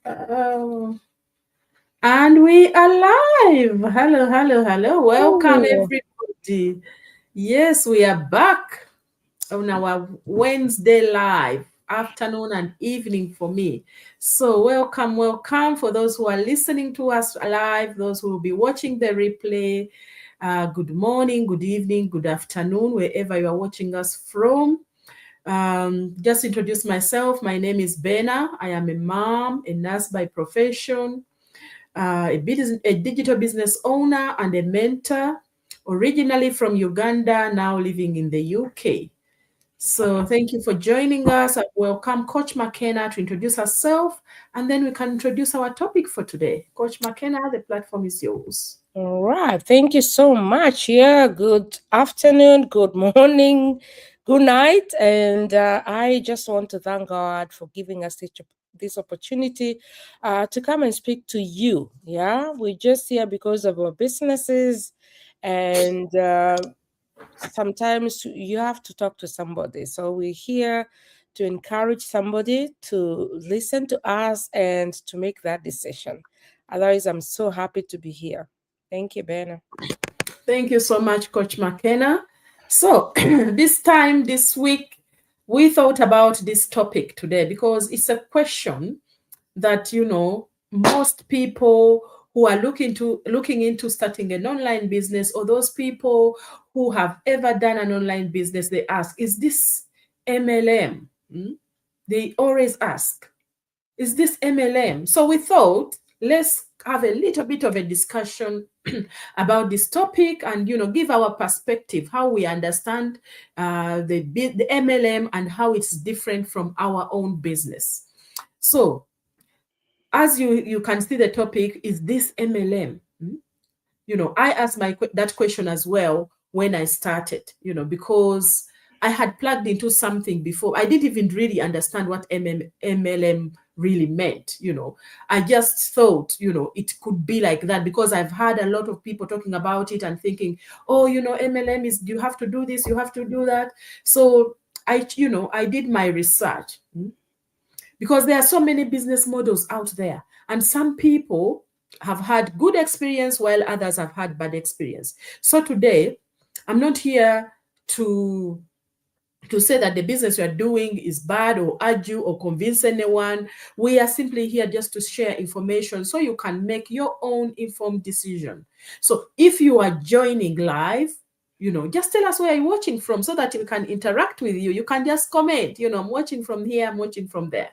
Um, and we are live. Hello, hello, hello. Welcome, Oh, everybody. Yes, we are back on our Wednesday live, afternoon and evening for me. So, welcome, welcome for those who are listening to us live, those who will be watching the replay. Good morning, good evening, good afternoon, wherever you are watching us from. Just introduce myself. My name is Bena. I am a mom, a nurse by profession, a digital business owner, and a mentor. Originally from Uganda, now living in the UK. So thank you for joining us. I welcome Coach McKenna to introduce herself, and then we can introduce our topic for today. Coach McKenna, the platform is yours. all right. Thank you so much. Yeah, good afternoon, good morning, good night. And I just want to thank God for giving us this opportunity to come and speak to you. Yeah, we're just here because of our businesses. And sometimes you have to talk to somebody. So we're here to encourage somebody to listen to us and to make that decision. Otherwise, I'm so happy to be here. Thank you, Ben. Thank you so much, Coach McKenna. So this week, we thought about this topic today because it's a question that most people who are looking into starting an online business, or those people who have ever done an online business, they ask, is this MLM? They always ask, is this MLM? So we thought, let's have a little bit of a discussion about this topic, and give our perspective, how we understand the MLM and how it's different from our own business. So as you can see, the topic is this MLM. I asked that question as well when I started, because I had plugged into something before. I didn't even really understand what MLM really meant. I just thought, it could be like that because I've heard a lot of people talking about it and thinking, oh, MLM is, you have to do this, you have to do that. So I did my research. Because there are so many business models out there, and some people have had good experience while others have had bad experience. So today, I'm not here to say that the business you are doing is bad or argue or convince anyone. We are simply here just to share information so you can make your own informed decision. So if you are joining live, just tell us where you're watching from so that we can interact with you. You can just comment, I'm watching from here, I'm watching from there.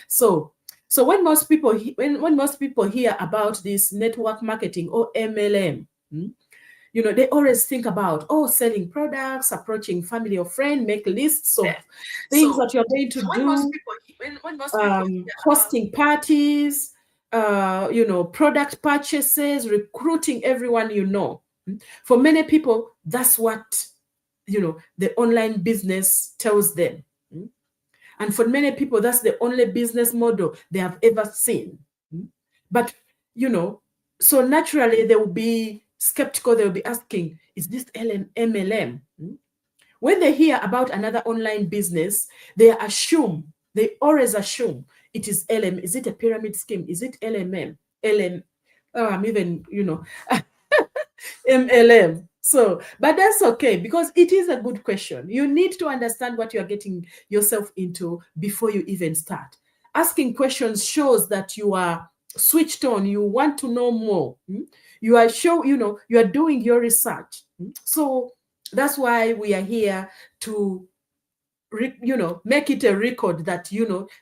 So when most people when most people hear about this network marketing or MLM, they always think about, selling products, approaching family or friend, make lists of things that you're going to do, hosting parties, product purchases, recruiting everyone you know. For many people, that's what, the online business tells them. And for many people, that's the only business model they have ever seen. But, so naturally they will be skeptical. They'll be asking, is this MLM? When they hear about another online business, they always assume it is LM. Is it a pyramid scheme? Is it LMM? LM. Oh, I'm even, MLM. So, but that's okay because it is a good question. You need to understand what you're getting yourself into before you even start. Asking questions shows that you are switched on, you want to know more. You are you are doing your research. So that's why we are here to make it a record that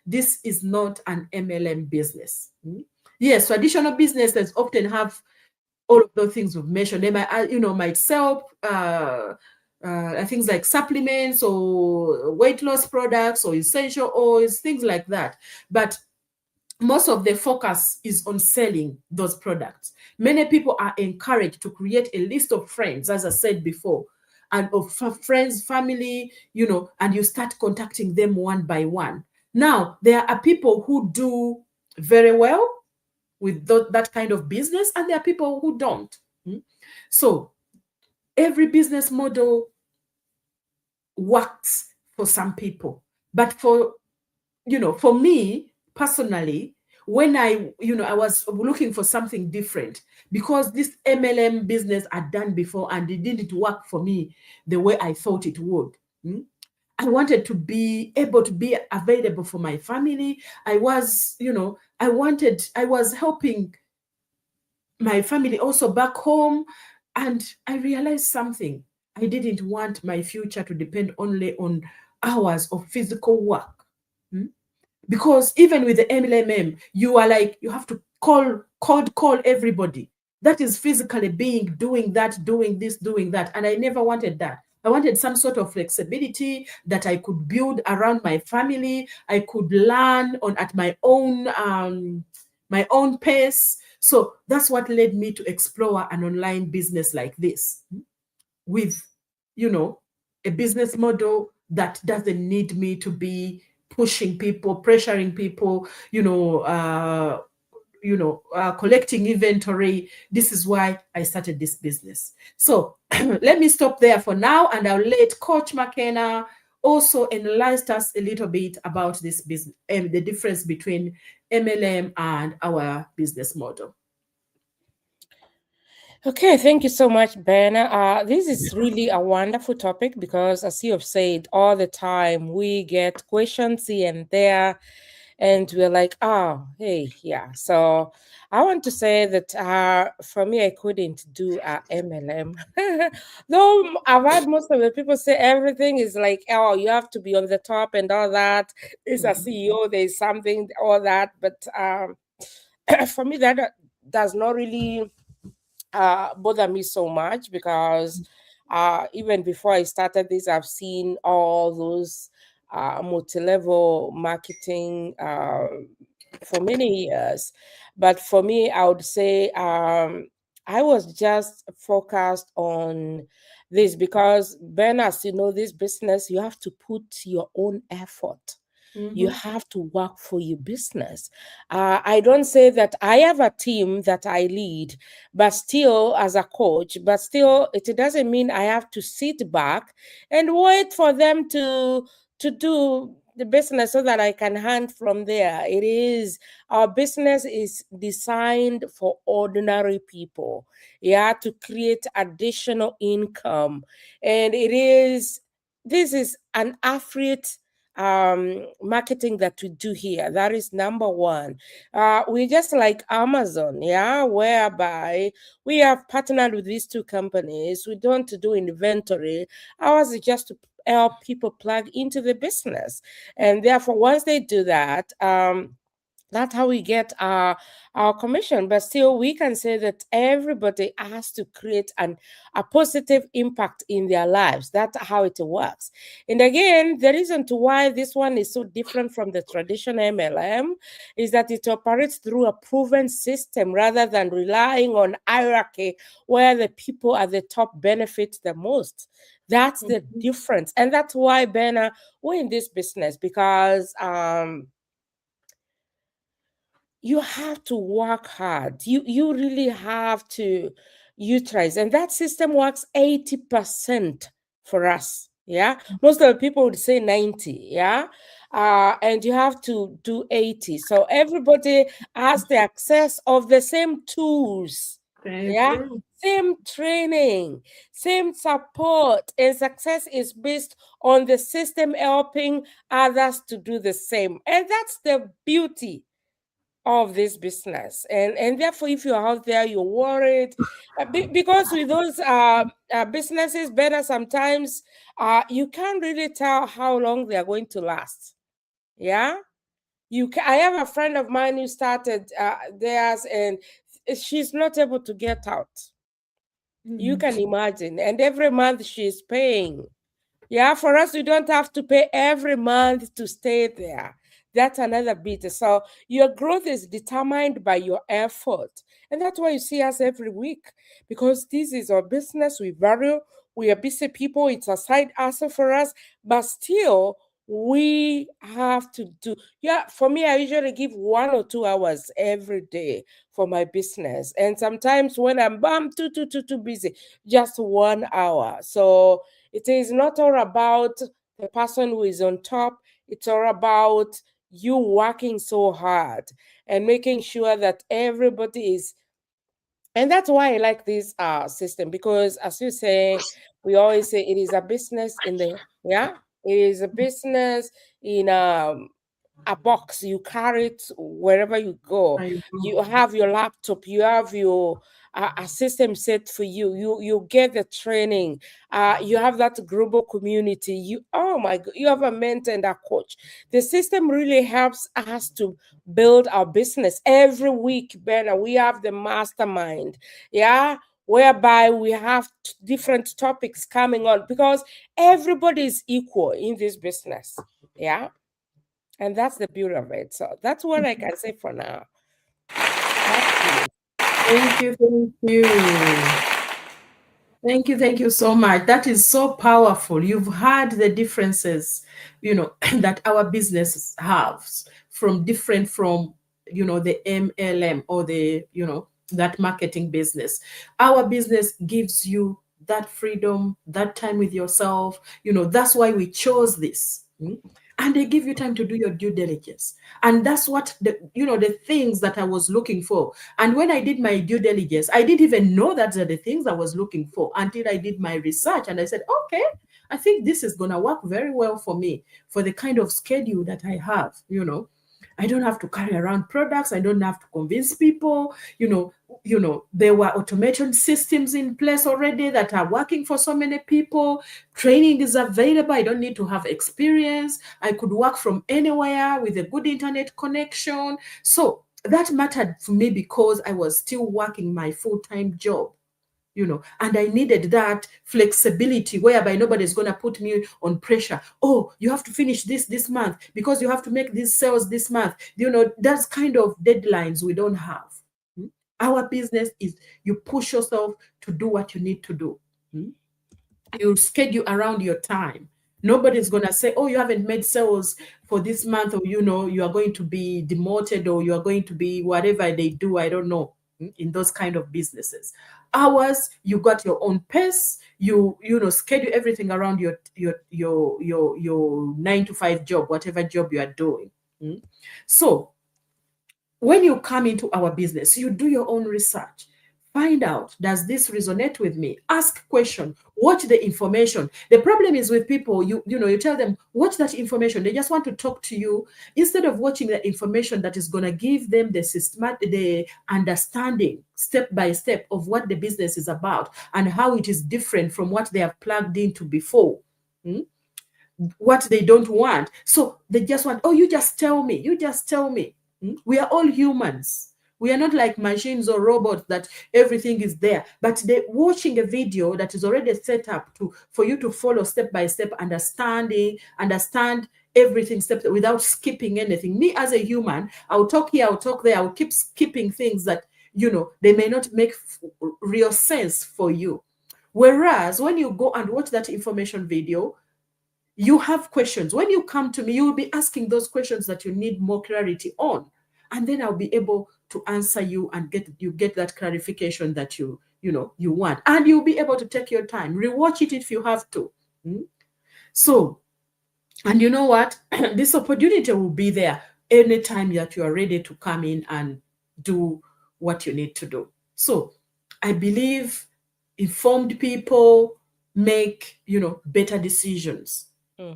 this is not an MLM business. Yes, traditional businesses often have all of those things we've mentioned. They might, might sell things like supplements or weight loss products or essential oils, things like that. But most of the focus is on selling those products. Many people are encouraged to create a list of friends, as I said before, and of friends, family, and you start contacting them one by one. Now, there are people who do very well with that kind of business, and there are people who don't. So every business model works for some people, but for me personally, when I was looking for something different, because this MLM business I'd done before and it didn't work for me the way I thought it would. I wanted to be able to be available for my family. I was helping my family also back home. And I realized something. I didn't want my future to depend only on hours of physical work. Because even with the MLM, you are like, you have to cold call everybody. That is physically doing that, doing this, doing that. And I never wanted that. I wanted some sort of flexibility that I could build around my family. I could learn at my own pace. So that's what led me to explore an online business like this, with, a business model that doesn't need me to be pushing people, pressuring people, collecting inventory. This is why I started this business. So let me stop there for now, and I'll let Coach McKenna also enlighten us a little bit about this business and the difference between MLM and our business model. Okay, thank you so much, Ben. This is really a wonderful topic because, as you have said, all the time we get questions here and there, and we're like, oh, hey, yeah. So I want to say that for me, I couldn't do a MLM. Though I've had most of the people say everything is like, oh, you have to be on the top and all that. There's a CEO, there's something, all that. But for me, that does not really bother me so much because even before I started this, I've seen all those multi-level marketing for many years. But for me, I would say I was just focused on this because, Ben, as you know, this business, you have to put your own effort. You have to work for your business. I don't say that I have a team that I lead, but still, as a coach, but still, it doesn't mean I have to sit back and wait for them to do the business so that I can hand from there. It is, our business is designed for ordinary people, yeah, to create additional income. And this is an affiliate marketing that we do here. That is number one. We just like Amazon, yeah, whereby we have partnered with these two companies. We don't do inventory. Ours is just to help people plug into the business. And therefore, once they do that, that's how we get our commission. But still, we can say that everybody has to create a positive impact in their lives. That's how it works. And again, the reason to why this one is so different from the traditional MLM is that it operates through a proven system rather than relying on hierarchy where the people at the top benefit the most. That's the difference. And that's why, Ben, we're in this business because you have to work hard. You really have to utilize, and that system works 80% for us. Yeah, most of the people would say 90. Yeah, and you have to do 80. So everybody has the access of the same tools. Yeah, same training, same support, and success is based on the system helping others to do the same, and that's the beauty of this business. And therefore, if you're out there, you're worried because with those businesses, better sometimes you can't really tell how long they are going to last. Yeah, I have a friend of mine who started theirs, and she's not able to get out. You can imagine, and every month she's paying. Yeah, for us, we don't have to pay every month to stay there. That's another bit. So your growth is determined by your effort. And that's why you see us every week, because this is our business. We value, we are busy people. It's a side hustle for us, but still we have to do. Yeah, for me, I usually give 1 or 2 hours every day for my business. And sometimes when I'm too busy, just 1 hour. So it is not all about the person who is on top. It's all about you working so hard and making sure that everybody is. And that's why I like this system, because as you say, we always say it is a business in the, yeah, it is a business in a box. You carry it wherever you go. I You know. have your laptop, you have your a system set for you. You get the training. You have that global community. You, oh my god, you have a mentor and a coach. The system really helps us to build our business every week. Better, we have the mastermind, yeah, whereby we have different topics coming on, because everybody is equal in this business, yeah. And that's the beauty of it. So that's what I can say for now. Back to you. Thank you, thank you. Thank you so much. That is so powerful. You've heard the differences, that our business has from different from, the MLM or that marketing business. Our business gives you that freedom, that time with yourself. That's why we chose this. And they give you time to do your due diligence. And that's what the things that I was looking for. And when I did my due diligence, I didn't even know that are the things I was looking for until I did my research. And I said, okay, I think this is going to work very well for me, for the kind of schedule that I have. I don't have to carry around products. I don't have to convince people. There were automation systems in place already that are working for so many people. Training is available. I don't need to have experience. I could work from anywhere with a good internet connection. So that mattered for me because I was still working my full-time job. And I needed that flexibility whereby nobody's going to put me on pressure. Oh, you have to finish this month because you have to make these sales this month. That's kind of deadlines we don't have. Our business is you push yourself to do what you need to do. You schedule around your time. Nobody's going to say, oh, you haven't made sales for this month, or, you are going to be demoted, or you are going to be whatever they do. I don't know, in those kind of businesses. Ours, you got your own pace. You schedule everything around your 9 to 5 job, whatever job you are doing. So when you come into our business, you do your own research. Find out, does this resonate with me? Ask question, watch the information. The problem is with people, you tell them, watch that information. They just want to talk to you instead of watching the information that is going to give them the understanding step by step of what the business is about and how it is different from what they have plugged into before. What they don't want. So they just want, oh, you just tell me. You just tell me. We are all humans. We are not like machines or robots that everything is there. But they're watching a video that is already set up for you to follow step by step, understand everything without skipping anything. Me as a human, I'll talk here, I'll talk there, I'll keep skipping things that, they may not make real sense for you. Whereas when you go and watch that information video, you have questions. When you come to me, you will be asking those questions that you need more clarity on. And then I'll be able to answer you and get that clarification that you want. And you'll be able to take your time. Rewatch it if you have to. So, and you know what? This opportunity will be there anytime that you are ready to come in and do what you need to do. So I believe informed people make, better decisions.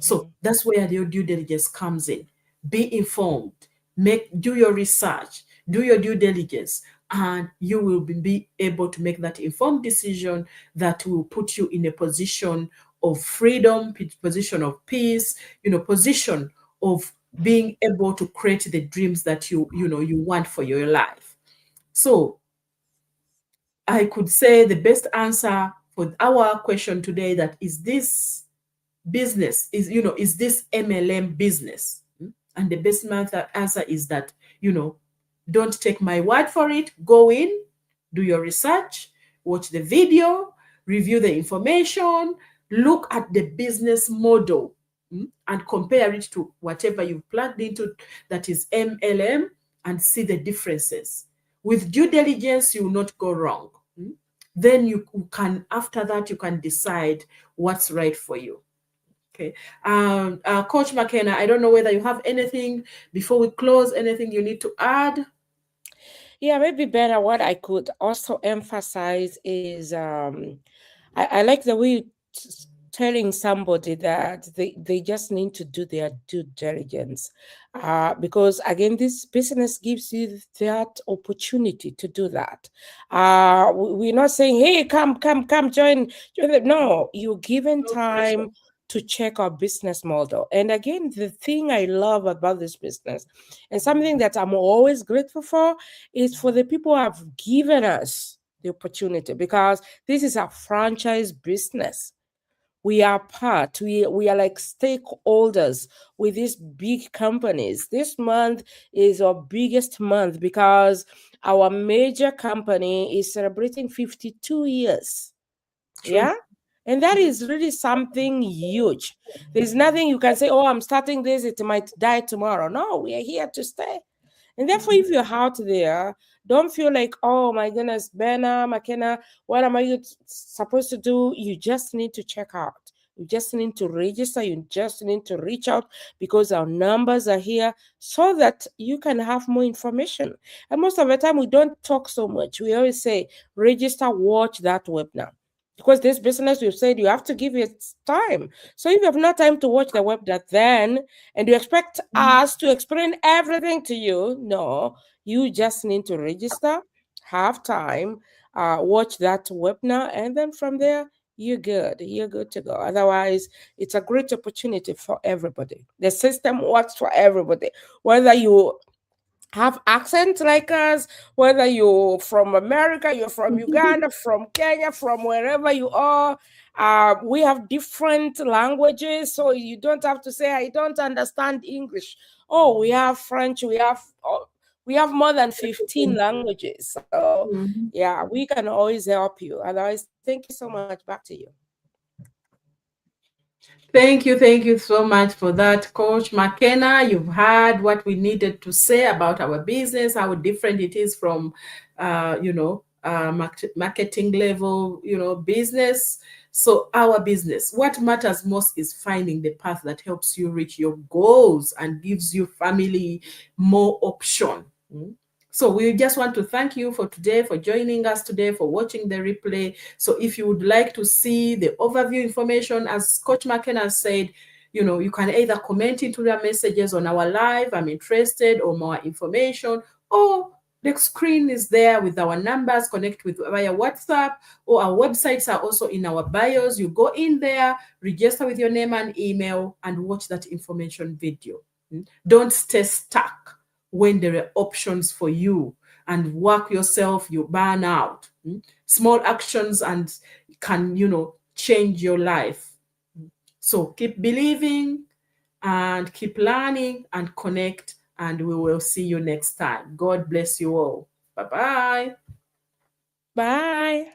So that's where the due diligence comes in. Be informed, do your research, do your due diligence, and you will be able to make that informed decision that will put you in a position of freedom, position of peace, position of being able to create the dreams that you want for your life. So I could say the best answer for our question today, that is this business, is this MLM business? And the best answer is that, don't take my word for it. Go in, do your research, watch the video, review the information, look at the business model, and compare it to whatever you've plugged into that is MLM, and see the differences. With due diligence, you will not go wrong. Then you can, after that, you can decide what's right for you. Okay. Coach McKenna, I don't know whether you have anything before we close, anything you need to add? Yeah, maybe better. What I could also emphasize is I like the way you telling somebody that they just need to do their due diligence. Because again, this business gives you that opportunity to do that. We're not saying, hey, come, join. No, you're given No pressure. time to check our business model. And again, the thing I love about this business and something that I'm always grateful for is for the people who have given us the opportunity, because this is a franchise business. We are part, we are like stakeholders with these big companies. This month is our biggest month because our major company is celebrating 52 years. True. Yeah. And that is really something huge. There's nothing you can say, oh, I'm starting this, it might die tomorrow. No, we are here to stay. And therefore, if you're out there, don't feel like, oh my goodness, Benna, McKenna, what am I supposed to do? You just need to check out. You just need to register. You just need to reach out because our numbers are here so that you can have more information. And most of the time, we don't talk so much. We always say, register, watch that webinar. Because this business, we've said you have to give it time. So if you have no time to watch the webinar, then and you expect us to explain everything to you, no, you just need to register, have time, watch that webinar, and then from there, you're good. You're good to go. Otherwise, it's a great opportunity for everybody. The system works for everybody. Whether you have accents like us, whether you're from America, you're from Uganda, from Kenya, from wherever you are. We have different languages, so you don't have to say, I don't understand English. Oh, we have French, we have more than 15 languages. So Mhm. yeah, we can always help you. Otherwise, thank you so much. Back to you. Thank you so much for that, Coach McKenna. You've heard what we needed to say about our business, how different it is from, marketing level, business. So our business, what matters most is finding the path that helps you reach your goals and gives you family more option. Mm. So we just want to thank you for today, for joining us today, for watching the replay. So if you would like to see the overview information, as Coach McKenna said, you can either comment into the messages on our live, I'm interested, or more information, or the screen is there with our numbers, connect with via WhatsApp, or our websites are also in our bios. You go in there, register with your name and email, and watch that information video. Don't stay stuck when there are options for you and work yourself, you burn out. Small actions and can, change your life. So keep believing and keep learning and connect, and we will see you next time. God bless you all. Bye-bye. Bye.